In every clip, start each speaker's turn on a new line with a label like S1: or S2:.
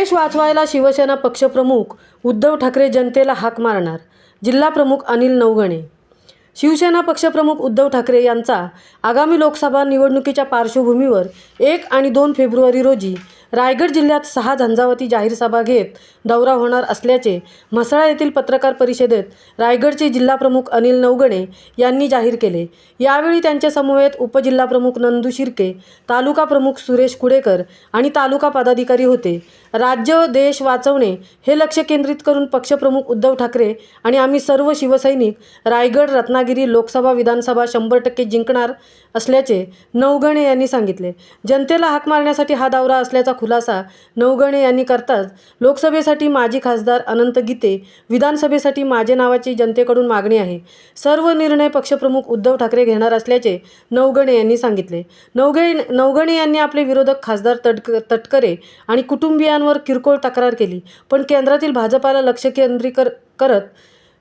S1: देश वाचवायला शिवसेना पक्षप्रमुख उद्धव ठाकरे जनतेला हाक मारणार. जिल्हा प्रमुख अनिल नवघणे. शिवसेना पक्षप्रमुख उद्धव ठाकरे यांचा आगामी लोकसभा निवडणुकीच्या पार्श्वभूमीवर 1 आणि 2 फेब्रुवारी रोजी रायगड जिल्ह्यात 6 झंझावाती जाहीर सभा घेत दौरा होणार असल्याचे म्हसळा येथील पत्रकार परिषदेत रायगडचे जिल्हाप्रमुख अनिल नवघणे यांनी जाहीर केले. यावेळी त्यांच्या समवेत उपजिल्हाप्रमुख नंदू शिर्के, तालुका प्रमुख सुरेश कुडेकर आणि तालुका पदाधिकारी होते. राज्य देश वाचवणे हे लक्ष केंद्रित करून पक्षप्रमुख उद्धव ठाकरे आणि आम्ही सर्व शिवसैनिक रायगड रत्नागिरी लोकसभा विधानसभा 100% जिंकणार असल्याचे नवघणे यांनी सांगितले. जनतेला हाक मारण्यासाठी हा दौरा असल्याचा खुलासा नवघणे यांनी करताच लोकसभेसाठी माजी खासदार अनंत गीते, विधानसभेसाठी माझे नावाची जनतेकडून मागणी आहे. सर्व निर्णय पक्षप्रमुख उद्धव ठाकरे घेणार असल्याचे नवघणे यांनी सांगितले. नवघणे यांनी आपले विरोधक खासदार तटकरे आणि कुटुंबियांवर किरकोळ तक्रार केली, पण केंद्रातील भाजपाला लक्ष केंद्रित करत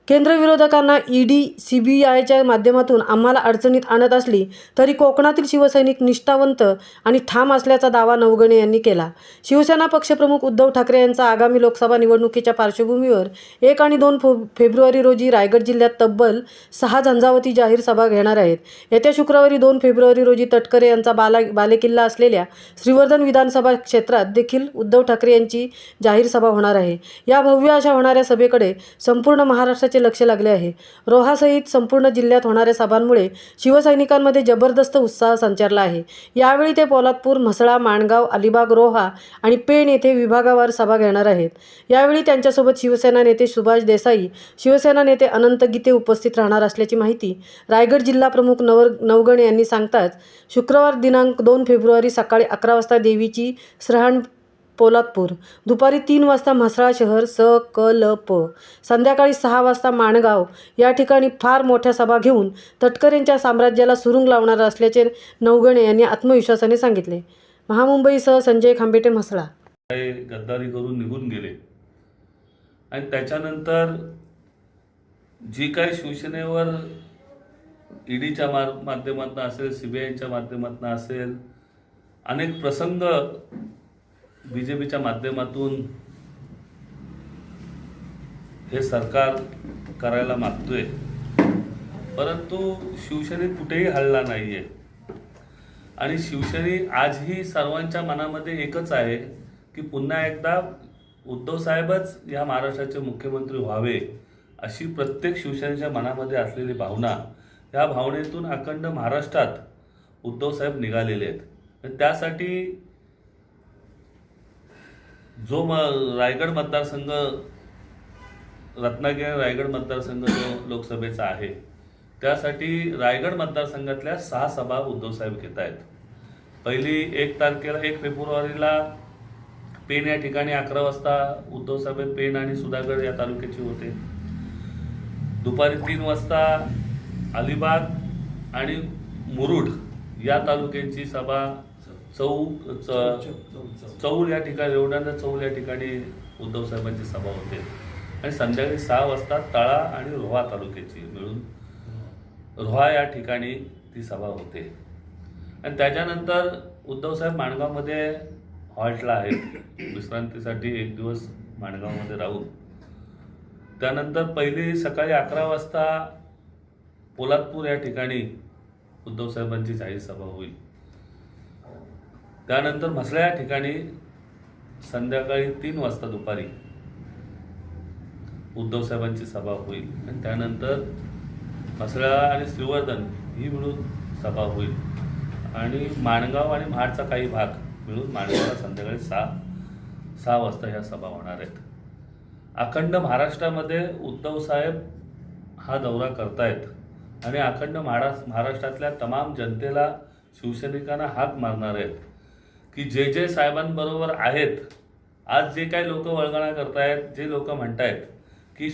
S1: केंद्र विरोधकांना ईडी, CBIच्या माध्यमातून आम्हाला अडचणीत आणत असली तरी कोकणातील शिवसैनिक निष्ठावंत आणि ठाम असल्याचा दावा नवघणे यांनी केला. शिवसेना पक्षप्रमुख उद्धव ठाकरे यांचा आगामी लोकसभा निवडणुकीच्या पार्श्वभूमीवर 1 आणि 2 फेब्रुवारी रोजी रायगड जिल्ह्यात तब्बल 6 झंझावाती जाहीर सभा घेणार आहेत. येत्या शुक्रवारी 2 फेब्रुवारी रोजी तटकरे यांचा बालेकिल्ला असलेल्या श्रीवर्धन विधानसभा क्षेत्रात देखील उद्धव ठाकरे यांची जाहीर सभा होणार आहे. या भव्य अशा होणाऱ्या सभेकडे संपूर्ण महाराष्ट्राचे लक्ष लागले आहे. रोहासहित संपूर्ण जिल्ह्यात होणाऱ्या सभांमुळे शिवसैनिकांमध्ये जबरदस्त उत्साह संचारला आहे. यावेळी ते पोलादपूर, म्हसळा, माणगाव, अलिबाग, रोहा आणि पेण येथे विभागावार सभा घेणार आहेत. यावेळी त्यांच्यासोबत शिवसेना नेते सुभाष देसाई, शिवसेना नेते अनंत गीते उपस्थित राहणार असल्याची माहिती रायगड जिल्हा प्रमुख नवघणे यांनी सांगताच शुक्रवार दिनांक 2 फेब्रुवारी सकाळी 11 वाजता देवीची श्रहण पोलादपूर, दुपारी 3 वाजता म्हसळा शहर सकलप, संध्याकाळी 6 वाजता माणगाव या ठिकाणी फार मोठ्या सभा घेऊन तटकरेंच्या साम्राज्याला सुरुंग लावणार असल्याचे नवघणे यांनी आत्मविश्वासाने सांगितले. महामुंबईसह संजय खांबेटे, म्हसळा.
S2: गद्दारी करून निघून गेले आणि त्याच्यानंतर जी काही शिवसेनेवर ईडीच्या माध्यमातून असेल, CBIच्या माध्यमातून असेल, अनेक प्रसंग BJPच्या माध्यमातून हे सरकार करायला मागतोय, परंतु शिवसेनेत कुठेही हलला नाहीये. आणि शिवसैनिक आजही सर्वांच्या मनामध्ये एकच आहे की पुन्हा एकदा उद्धव साहेबच या महाराष्ट्राचे मुख्यमंत्री व्हावे, अशी प्रत्येक शिवसेनेच्या मनामध्ये असलेली भावना, या भावनेतून अखंड महाराष्ट्रात उद्धव साहेब निघालेले आहेत. त्यासाठी जो रायगड मतदारसंघ, रत्नागिरी रायगड मतदारसंघ जो लोकसभेचा आहे, त्यासाठी रायगड मतदारसंघातल्या 6 सभा उद्धव साहेब घेत आहेत. पहिली 1 फेब्रुवारीला पेण या ठिकाणी 11 वाजता उद्धव साहेब पेण आणि सुधागड या तालुक्याची होते. दुपारी 3 वाजता अलिबाग आणि मुरुड या तालुक्यांची सभा, चौल या ठिकाणी, रेवदंडा चौल या ठिकाणी उद्धव साहेबांची सभा होते. आणि संध्याकाळी 6 वाजता तळा आणि रोहा तालुक्याची मिळून रोहा या ठिकाणी ती सभा होते. आणि त्याच्यानंतर उद्धव साहेब माणगावमध्ये हॉल्टला आहेत, विश्रांतीसाठी 1 दिवस माणगावमध्ये राहून. त्यानंतर पहिली सकाळी 11 वाजता पोलादपूर या ठिकाणी उद्धव साहेबांची जाहीर सभा होईल. त्यानंतर म्हसळा या ठिकाणी संध्याकाळी 3 वाजता दुपारी उद्धव साहेबांची सभा होईल. आणि त्यानंतर म्हसळा आणि श्रीवर्धन ही मिळून सभा होईल. आणि माणगाव आणि महाडचा काही भाग मिळून माणगावला संध्याकाळी 6 वाजता ह्या सभा होणार आहेत. अखंड महाराष्ट्रामध्ये उद्धव साहेब हा दौरा करतायत आणि अखंड महाराष्ट्रातल्या तमाम जनतेला, शिवसैनिकांना हाक मारणार आहेत की जे साहेबांबरोबर आहेत. आज जे काही लोक वळगणा करतायत, जे लोक म्हणतायत की